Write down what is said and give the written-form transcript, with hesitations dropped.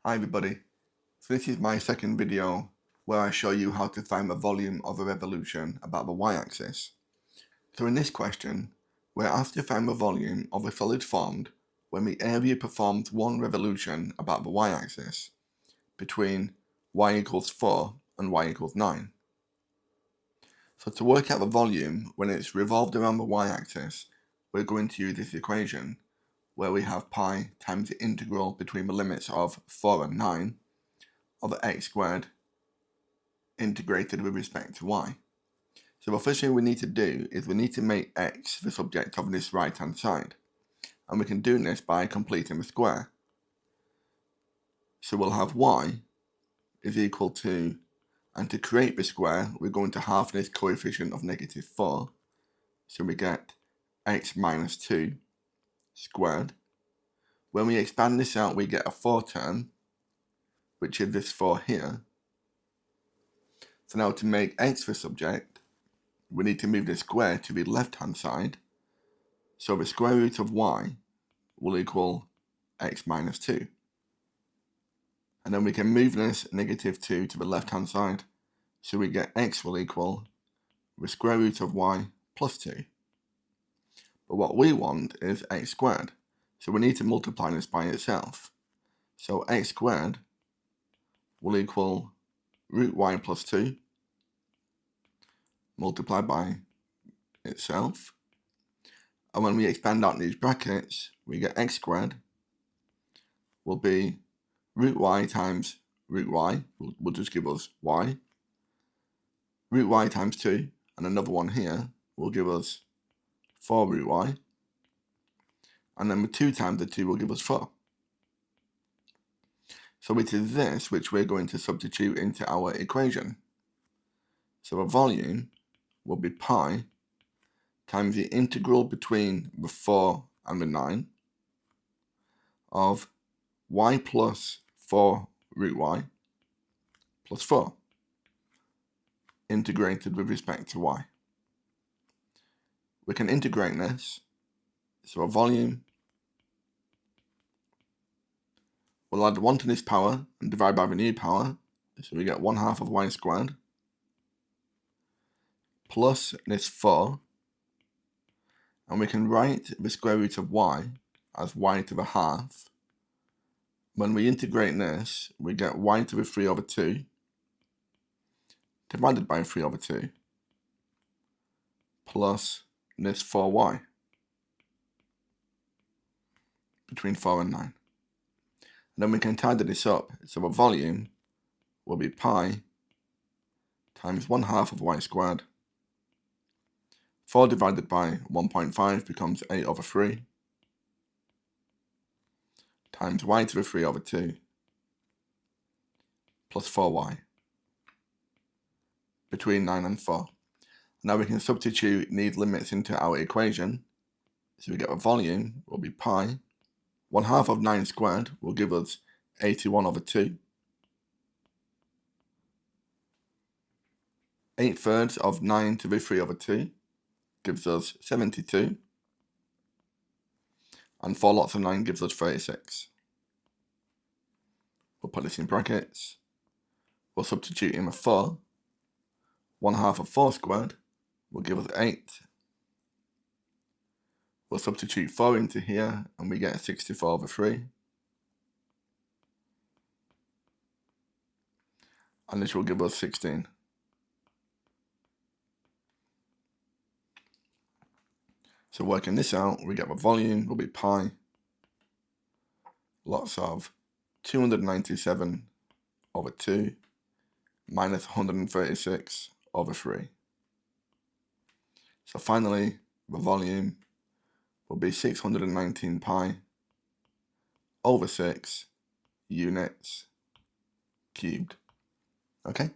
Hi everybody, so this is my second video where I show you how to find the volume of a revolution about the y-axis. So in this question, we're asked to find the volume of a solid formed when the area performs one revolution about the y-axis between y equals 4 and y equals 9. So to work out the volume when it's revolved around the y-axis, we're going to use this equation where we have pi times the integral between the limits of 4 and 9 of x squared integrated with respect to y. So the first thing we need to do is we need to make x the subject of this right hand side, and we can do this by completing the square. So we'll have y is equal to, and to create the square we're going to halve this coefficient of -4, so we get x minus 2 squared. When we expand this out we get a 4 term, which is this 4 here. So now to make x the subject, we need to move the square to the left hand side, so the square root of y will equal x minus 2. And then we can move this -2 to the left hand side, so we get x will equal the square root of y plus 2. But what we want is x squared, so we need to multiply this by itself. So x squared will equal root y plus 2 multiplied by itself. And when we expand out these brackets, we get x squared will be root y times root y, will just give us y. Root y times 2, and another one here, will give us 4 root y. And then with 2 times the 2 will give us 4. So it is this which we're going to substitute into our equation. So a volume will be pi times the integral between the 4 and the 9 of y plus 4 root y plus 4 integrated with respect to y. We can integrate this, so a volume, we'll add 1 to this power and divide by the new power, so we get 1/2 of y squared plus this 4, and we can write the square root of y as y to the half. When we integrate this, we get y to the 3 over 2 divided by 3 over 2 plus this 4y between 4 and 9. And then we can tidy this up, so the volume will be pi times 1/2 of y squared. 4 divided by 1.5 becomes 8 over 3 times y to the 3 over 2 plus 4y between 9 and 4. Now we can substitute these limits into our equation, so we get the volume will be pi. 1/2 of 9 squared will give us 81 over 2. 8/3 of 9 to the 3 over 2 gives us 72. And 4 lots of 9 gives us 36. We'll put this in brackets. We'll substitute in a 4. 1/2 of 4 squared will give us 8. We'll substitute 4 into here and we get 64 over 3. And this will give us 16. So working this out, we get the volume will be pi lots of 297 over 2 minus 136 over 3. So finally, the volume will be 619 pi over 6 units cubed. Okay?